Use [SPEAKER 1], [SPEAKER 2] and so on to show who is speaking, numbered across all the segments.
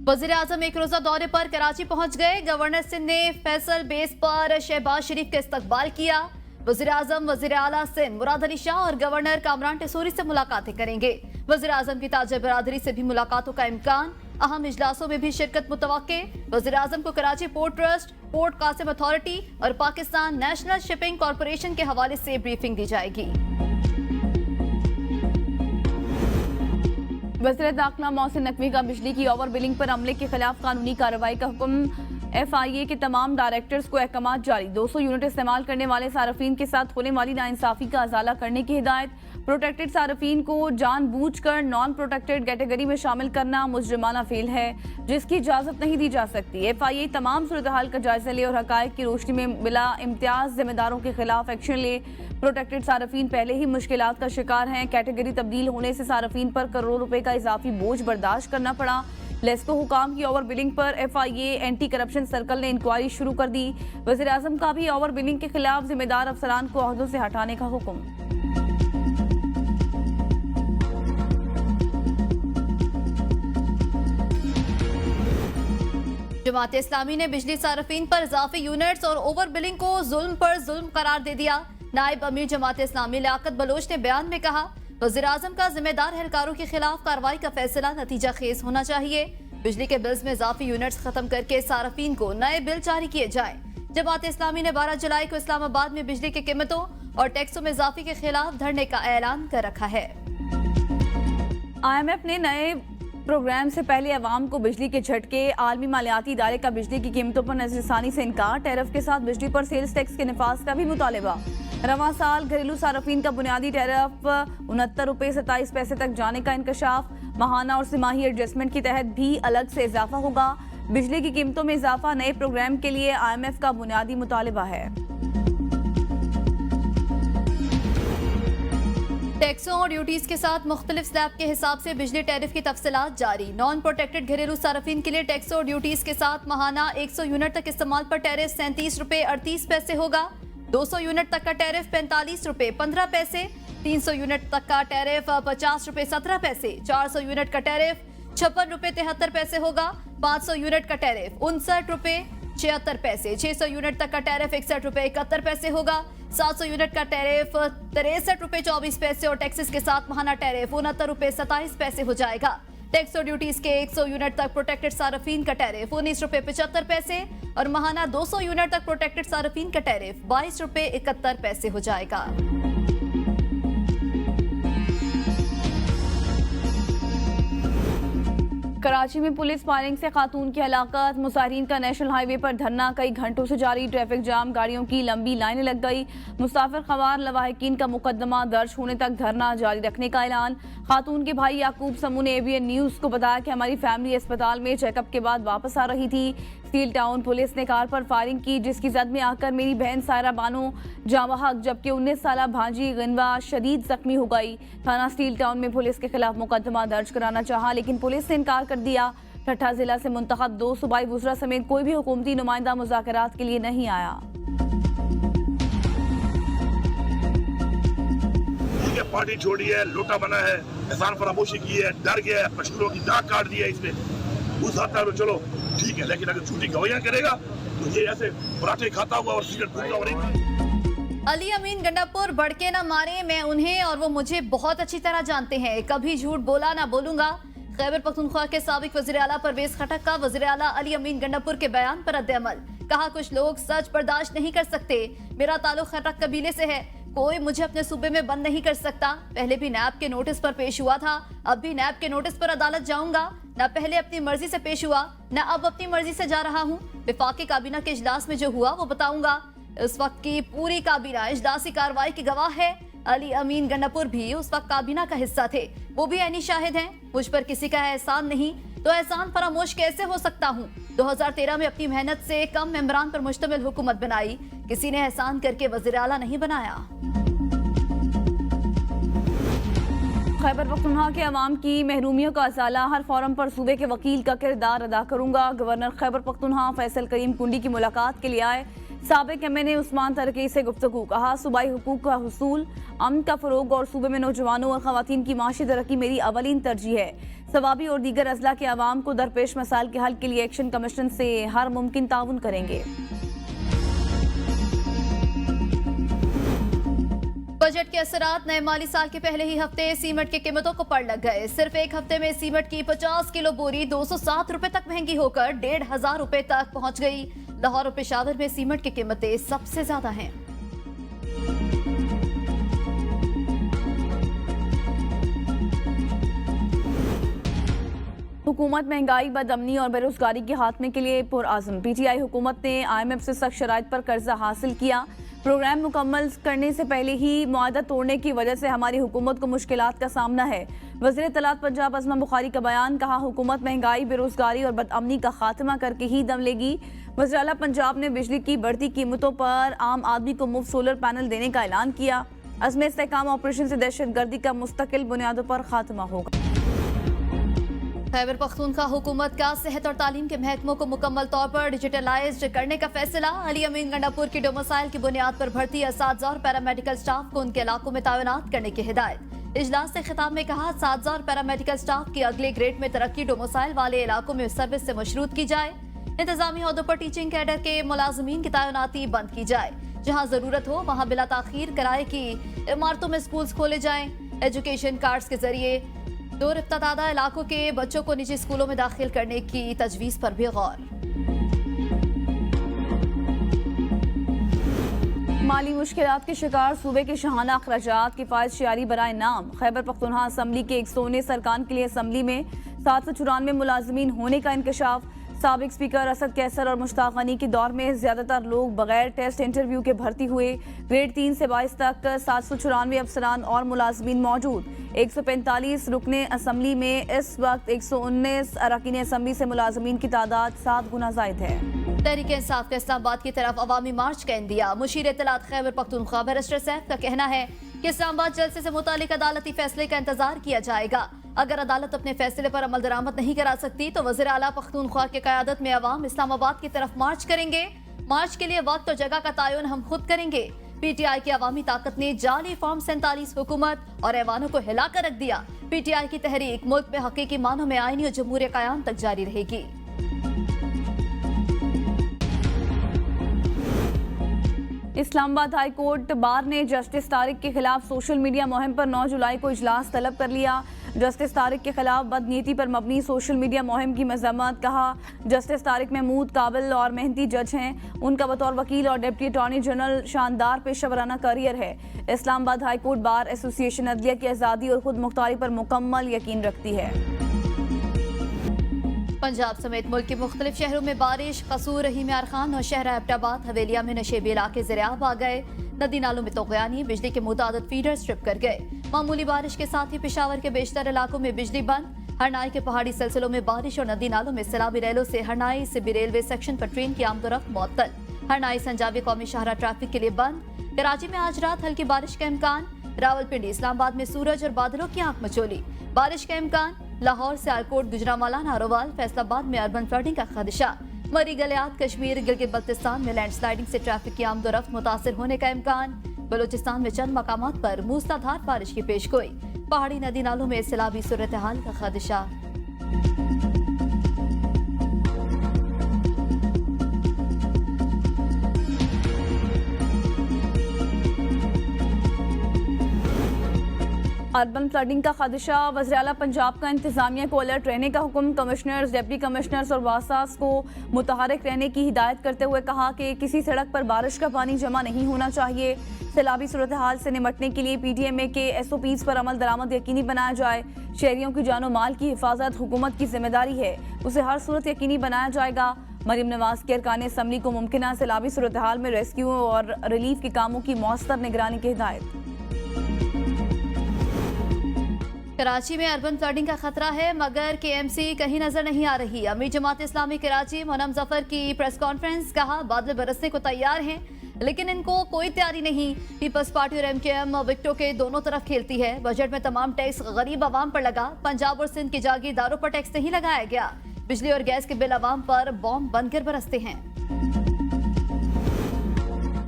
[SPEAKER 1] वज़ीर-ए-आज़म एक रोजा दौरे पर कराची पहुंच गए। गवर्नर सिंध ने फैसल बेस पर शहबाज शरीफ का इस्तकबाल किया। वज़ीर-ए-आज़म वज़ीर आला सिंध मुराद अली शाह और गवर्नर कामरान टेसूरी से मुलाकातें करेंगे। वज़ीर-ए-आज़म की ताजिर बरादरी से भी मुलाकातों का इम्कान। अहम इजलासों में भी शिरकत मुतवक्के। वज़ीर-ए-आज़म को Karachi port trust, port Qasim authority और पाकिस्तान नेशनल शिपिंग कॉरपोरेशन के हवाले से ब्रीफिंग दी जाएगी।
[SPEAKER 2] वज़ीर दाखिला मोहसिन नकवी का बिजली की ओवर बिलिंग पर अमले के खिलाफ कानूनी कार्रवाई का हुक्म। FIA के तमाम डायरेक्टर्स को अहकामात जारी। 200 यूनिट इस्तेमाल करने वाले सार्फिन के साथ होने वाली नाइंसाफी का अजाला करने की हिदायत। प्रोटेक्टेड सार्फिन को जानबूझकर नॉन प्रोटेक्टेड कैटेगरी में शामिल करना मुजरिमाना फेल है, जिसकी इजाजत नहीं दी जा सकती। FIA तमाम सूरत हाल का जायजा ले और हकायक की रोशनी में बिला इम्तियाज जिम्मेदारों के खिलाफ एक्शन ले। प्रोटेक्टेड सार्फिन पहले ही मुश्किलात का शिकार हैं। कैटेगरी तब्दील होने से सार्फिन पर करोड़ों रुपए का इजाफी बोझ बर्दाश्त करना पड़ा। लेस्को हुकाम की ओवर बिलिंग पर FIA एंटी करप्शन सर्कल ने इंक्वायरी शुरू कर दी। वज़ीर-ए-आज़म का भी ओवर बिलिंग के खिलाफ जिम्मेदार अफसरान को ओहदों से हटाने का हुक्म।
[SPEAKER 1] जमात इस्लामी ने बिजली सार्फिन पर इजाफी यूनिट्स और ओवर बिलिंग को जुल्म पर जुल्म करार दे दिया। नायब अमीर जमात इस्लामी लियाकत बलोच ने बयान में कहा, वज़ीर-ए-आज़म का जिम्मेदार एहलकारों के खिलाफ कार्रवाई का फैसला नतीजा खेज होना चाहिए। बिजली के बिल्स में इजाफी यूनिट्स खत्म करके सार्फिन को नए बिल जारी किए जाए। जमात इस्लामी ने 12 जुलाई को इस्लामाबाद में बिजली की कीमतों और टैक्सों में इजाफे के खिलाफ धरने का ऐलान कर रखा है।
[SPEAKER 2] IMF ने नए प्रोग्राम से पहले अवाम को बिजली के झटके। आलमी मालियाती इदारे का बिजली की कीमतों पर नजरसानी से इनकार। टैरिफ के साथ बिजली पर सेल्स टैक्स के निफाज का भी मुतालिबा। रवां साल घरेलू सार्फिन का बुनियादी टैरिफ 69 रुपये 27 पैसे तक जाने का इंकशाफ। माहाना और तिमाही एडजस्टमेंट के तहत भी अलग से इजाफा होगा। बिजली की कीमतों में इजाफा नए प्रोग्राम के लिए IMF का बुनियादी मुतालिबा है।
[SPEAKER 1] टैक्सों और ड्यूटीज के साथ मुख्तलिफ स्लैब के हिसाब से बिजली टैरिफ की तफसीलात जारी। नॉन प्रोटेक्टेड घरेलू सार्फिन के लिए टैक्सों और ड्यूटीज के साथ माहाना 100 यूनिट तक इस्तेमाल पर टैरिफ 37 रुपये 38 पैसे होगा। 200 यूनिट तक का टैरिफ 45 रुपये 15 पैसे। 300 यूनिट तक का टैरिफ 50 रुपये 17 पैसे। 400 यूनिट का टैरिफ 56 रुपये 73 पैसे होगा। 500 यूनिट का टैरिफ 59 रुपये 76 पैसे। 600 यूनिट तक का टैरिफ 61 रुपये 71 पैसे होगा। 700 यूनिट का टैरिफ 63 रुपये 24 पैसे और टैक्सेस के साथ माहाना टैरिफ 69 रुपये 27 पैसे हो जाएगा। टैक्स और ड्यूटीज के 100 यूनिट तक प्रोटेक्टेड सार्फिन का टैरिफ 19 रुपये 75 पैसे और माहाना 200 यूनिट तक प्रोटेक्टेड सार्फिन का टैरिफ 22 रुपये 71 पैसे हो जाएगा।
[SPEAKER 2] कराची में पुलिस फायरिंग से खातून की हलाकत। मुसाफिरीन का नेशनल हाईवे पर धरना कई घंटों से जारी। ट्रैफिक जाम, गाड़ियों की लंबी लाइनें लग गई। मुसाफिर खवार लवाहिकीन का मुकदमा दर्ज होने तक धरना जारी रखने का ऐलान। खातून के भाई याकूब समू ने ABN न्यूज़ को बताया कि हमारी फैमिली अस्पताल में चेकअप के बाद वापस आ रही थी। स्टील टाउन पुलिस ने कार पर फायरिंग की, जिसकी जद में आकर मेरी बहन सायरा बानो जावहक जबकि 19 साला भांजी गनवा शदीद जख्मी हो गई। थाना स्टील टाउन में पुलिस के खिलाफ मुकदमा दर्ज कराना चाहा, लेकिन पुलिस ने इनकार कर दिया। ठट्ठा जिला से मुंतखब 2 सूबाई वुज़रा समेत कोई भी हुकूमती नुमाइंदा मुज़ाकरात के लिए नहीं आया।
[SPEAKER 3] पार्टी छोड़ी है, लोटा बना है, एहसान फरामोशी की है, डर गया है, मशहूरों की दाग काट दी है इसने। उस हद तक चलो ठीक है, लेकिन अगर झूठी गवाहियां करेगा तो ये ऐसे पराठे खाता हुआ और सिगरेट पीता हुआ।
[SPEAKER 1] अली अमीन गंडापुर भड़के ना मारे, मैं उन्हें और वो मुझे बहुत अच्छी तरह जानते हैं। कभी झूठ बोला ना बोलूंगा। खैबर पख्तूनख्वा के साबिक वज़ीर आला परवेज खटक का वज़ीर आला अली अमीन गंडापुर के बयान पर रद्द-ए-अमल। कहा, कुछ लोग सच बर्दाश्त नहीं कर सकते। मेरा ताल्लुक खटक कबीले से है, कोई मुझे अपने सूबे में बंद नहीं कर सकता। पहले भी नैब के नोटिस पर पेश हुआ था, अब भी नैब के नोटिस पर अदालत जाऊंगा। न पहले अपनी मर्जी से पेश हुआ, न अब अपनी मर्जी से जा रहा हूँ। वफाकी काबीना के इजलास में जो हुआ वो बताऊंगा। इस वक्त की पूरी काबीना इजलासी कार्रवाई की गवाह है। अली अमीन गंडापुर भी उस वक्त काबीना का हिस्सा थे, वो भी ऐनी शाहिद हैं। मुझ पर किसी का एहसान नहीं तो एहसान फरामोश कैसे हो सकता हूँ। 2013 में अपनी मेहनत से कम मेंबरान पर मुश्तमिल हुकूमत बनाई, किसी ने एहसान करके वज़ीर आला नहीं बनाया।
[SPEAKER 2] खैबर पख्तूनख्वा के अवाम की महरूमियों का असाला। हर फोरम पर सूबे के वकील का किरदार अदा करूंगा। गवर्नर खैबर पख्तूनख्वा फैसल करीम कुंडी की मुलाकात के लिए आए। साबिक MNA उस्मान तरकी से गुफ्तगू। कहा, सूबाई हुकूक का हुसूल, अमन का फरोग और सूबे में नौजवानों और खवातीन की माशी तरक्की मेरी अवलीन तरजीह है। सवाबी और दीगर अजला के अवाम को दरपेश मसाइल के हल के लिए एक्शन कमीशन से हर मुमकिन ताउन करेंगे।
[SPEAKER 1] बजट के असरात नए माली साल के पहले ही हफ्ते सीमेंट की कीमतों को पड़ लग गए। सिर्फ एक हफ्ते में सीमेंट की 50 किलो बोरी 207 रुपए तक महंगी होकर 1500 रुपए तक पहुंच गई। लाहौर और पेशावर में सीमेंट की कीमतें सबसे ज्यादा हैं।
[SPEAKER 2] हुकूमत महंगाई, बदअमनी और बेरोजगारी के खात्मे के लिए पुरआज़म। PTI हुकूमत ने IMF से सख्त शराइत पर कर्जा हासिल किया। प्रोग्राम मुकम्मल करने से पहले ही मुआहदा तोड़ने की वजह से हमारी हुकूमत को मुश्किलात का सामना है। वज़ीर इत्तलात पंजाब अज़मा बुखारी का बयान। कहा, हुकूमत महंगाई, बेरोजगारी और बदअमनी का खात्मा करके ही दम लेगी। वज़ीर आला पंजाब ने बिजली की बढ़ती कीमतों पर आम आदमी को मुफ्त सोलर पैनल देने का ऐलान किया। अज़्म इस्तेहकाम ऑपरेशन से दहशतगर्दी का मुस्तकिल बुनियादों पर खात्मा होगा।
[SPEAKER 1] खैबर पख्तूनख्वा हुकूमत का सेहत और तालीम के महकमों को मुकम्मल तौर पर डिजिटलाइज्ड करने का फैसला। अली अमीन गंडापुर की डोमिसाइल की बुनियाद पर भर्ती असातिज़ा और पैरामेडिकल स्टाफ को उनके इलाकों में तैनात करने की हिदायत। इजलास से खिताब में कहा, असातिज़ा और पैरामेडिकल स्टाफ की अगले ग्रेड में तरक्की डोमिसाइल वाले इलाकों में सर्विस से मशरूत की जाए। इंतजामी अहदों पर टीचिंग कैडर के मुलाजमीन की तैनाती बंद की जाए। जहाँ जरूरत हो वहाँ बिला ताखीर किराए की इमारतों में स्कूल खोले जाएं। एजुकेशन कार्ड्स के जरिए दूर इफ्तादा इलाकों के बच्चों को निजी स्कूलों में दाखिल करने की तजवीज पर भी गौर।
[SPEAKER 2] माली मुश्किलात के शिकार सूबे के शाहाना अखराजात किफायत शियारी बराए नाम। खैबर पख्तूनख्वा असम्बली के 119 अरकान के लिए असम्बली में 794 मुलाजमीन होने का इंकशाफ। साबिक स्पीकर असद कैसर और मुश्ताक गनी के दौर में ज्यादातर लोग बगैर टेस्ट इंटरव्यू के भर्ती हुए। ग्रेड 3 से 22 तक 794 अफसरान और मुलाजमीन मौजूद। 145 रुकने असम्बली में इस वक्त 119 अरकान असम्बली से मुलाजमीन की तादाद 7 गुना जायद है।
[SPEAKER 1] तहरीक इंसाफ के इस्लामाबाद की तरफ अवामी मार्च का इंदिया। मुशीर इत्तलात खैबर पख्तूनख्वा बैरिस्टर सैफ का कहना है कि इस्लामाबाद जलसे से मुतालिक अदालती फैसले का इंतजार किया जाएगा। अगर अदालत अपने फैसले पर अमल दरामद नहीं करा सकती तो वज़ीर आला पख्तूनख्वा की क़यादत में अवाम इस्लामाबाद की तरफ मार्च करेंगे। मार्च के लिए वक्त और जगह का तयन हम खुद करेंगे। PTI की अवामी ताकत ने जाली फॉर्म 47 हुकूमत और ऐवानों को हिलाकर रख दिया। PTI की तहरीक मुल्क में हकीकी मानों में आईनी और जमहूरियत क़याम तक जारी रहेगी।
[SPEAKER 2] इस्लामाबाद हाई कोर्ट बार ने जस्टिस तारिक के खिलाफ सोशल मीडिया मुहिम पर 9 जुलाई को इजलास तलब कर लिया। जस्टिस तारिक के खिलाफ बदनीयती पर मबनी सोशल मीडिया मुहिम की मजम्मत। कहा, जस्टिस तारिक महमूद काबिल और मेहनती जज हैं। उनका बतौर वकील और डिप्टी अटॉर्नी जनरल शानदार पेशेवराना करियर है। Islamabad high court bar association अदलिया की आज़ादी और खुद मुख्तारी पर मुकम्मल यकीन रखती है।
[SPEAKER 1] पंजाब समेत मुल्क के मुख्तलिफ शहरों में बारिश। कसूर, रहीम यार खान और शहरा एबटाबाद हवेलिया में नशेबी इलाके ज़रियाब आ गए। नदी नालों में तोग़यानी, बिजली के मुतादिद फीडर स्ट्रिप कर गए। मामूली बारिश के साथ ही पेशावर के बेशतर इलाकों में बिजली बंद। हरनाई के पहाड़ी सिलसिलों में बारिश और नदी नालों में सैलाबी रेलों से हरनाई सिबी रेलवे सेक्शन पर ट्रेन की आमदोरफ्त मुअत्तल। हरनाई संजावी कौमी शाहरा ट्रैफिक के लिए बंद। कराची में आज रात हल्की बारिश का इम्कान। रावलपिंडी, इस्लामाबाद में सूरज और बादलों की आंख मचोली, बारिश का इम्कान। लाहौर, सियालकोट, गुजरांवाला, नारोवाल, फैसलाबाद में अर्बन फ्लडिंग का खदशा। मरी, गलियात, कश्मीर, गिलगित बल्तिस्तान में लैंडस्लाइडिंग से ट्रैफिक की आमदोरफ्त मुतासिर होने का इम्कान। बलूचिस्तान में चंद मकामात पर मूसलाधार बारिश की पेशगोई। पहाड़ी नदी नालों में सैलाबी सूरत हाल का खदशा।
[SPEAKER 2] अर्बन फ्लडिंग का खदशा। वज़ीर आला पंजाब का इंतजामिया को अलर्ट रहने का हुक्म। कमिश्नर्स, डिप्टी कमिश्नर्स और वासास को मुतहरक रहने की हिदायत करते हुए कहा कि किसी सड़क पर बारिश का पानी जमा नहीं होना चाहिए। सैलाबी सूरत हाल से निमटने के लिए PTMA के SOPs पर अमल दरामद यकीनी बनाया जाए। शहरियों की जानो माल की हिफाजत हुकूमत की जिम्मेदारी है, उसे हर सूरत यकीनी बनाया जाएगा। मरीम नवाज के अरकान असम्बली को मुमकिन सैलाबी सूरत हाल में रेस्क्यू और रिलीफ के कामों की मौसर निगरानी की हिदायत।
[SPEAKER 1] कराची में अर्बन फ्लडिंग का खतरा है मगर KMC कहीं नजर नहीं आ रही। अमीर जमात इस्लामी कराची मोनम जफर की प्रेस कॉन्फ्रेंस। कहा, बादल बरसने को तैयार हैं लेकिन इनको कोई तैयारी नहीं। पीपल्स पार्टी और MKM विकटों के दोनों तरफ खेलती है। बजट में तमाम टैक्स गरीब आवाम पर लगा। पंजाब और सिंध की जागीरदारों पर टैक्स नहीं लगाया गया। बिजली और गैस के बिल आवाम पर बॉम्ब बनकर बरसते हैं।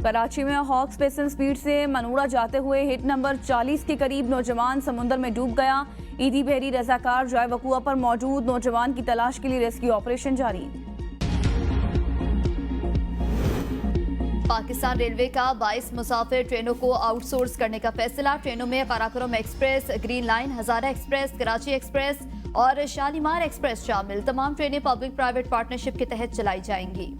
[SPEAKER 2] कराची में हॉक स्पेशल स्पीड से मनूड़ा जाते हुए हिट नंबर 40 के करीब नौजवान समुंदर में डूब गया। ईदी बहरी रजाकार जाए वकुआ पर मौजूद नौजवान की तलाश के लिए रेस्क्यू ऑपरेशन जारी।
[SPEAKER 1] पाकिस्तान रेलवे का 22 मुसाफिर ट्रेनों को आउटसोर्स करने का फैसला। ट्रेनों में काराकोरम एक्सप्रेस, ग्रीन लाइन, हजारा एक्सप्रेस, कराची एक्सप्रेस और शालीमार एक्सप्रेस शामिल। तमाम ट्रेनें पब्लिक प्राइवेट पार्टनरशिप के तहत चलाई जाएंगी।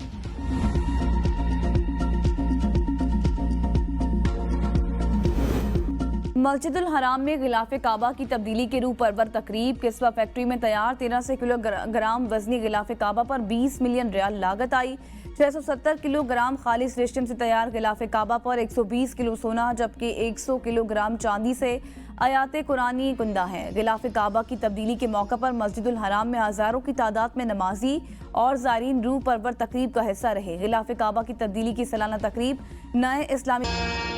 [SPEAKER 2] मस्जिदुल हराम में गिलाफ काबा की तब्दीली के रूह परवर तकरीब। किस्वा फैक्ट्री में तैयार 1300 किलोग्राम वजनी गिलाफ काबा पर 20 मिलियन रियाल लागत आई। 670 किलोग्राम खालिस रेशम से तैयार गिलाफ काबा पर 120 किलो सोना जबकि 100 किलोग्राम चांदी से आयात कुरानी कुंदा है। गिलाफ काबा की तब्दीली के मौका पर मस्जिदुल हराम में हजारों की तादाद में नमाजी और ज़ायरीन रूह परवर तकरीब का हिस्सा रहे। गिलाफ काबा की तब्दीली की सालाना तकरीब नए इस्लामी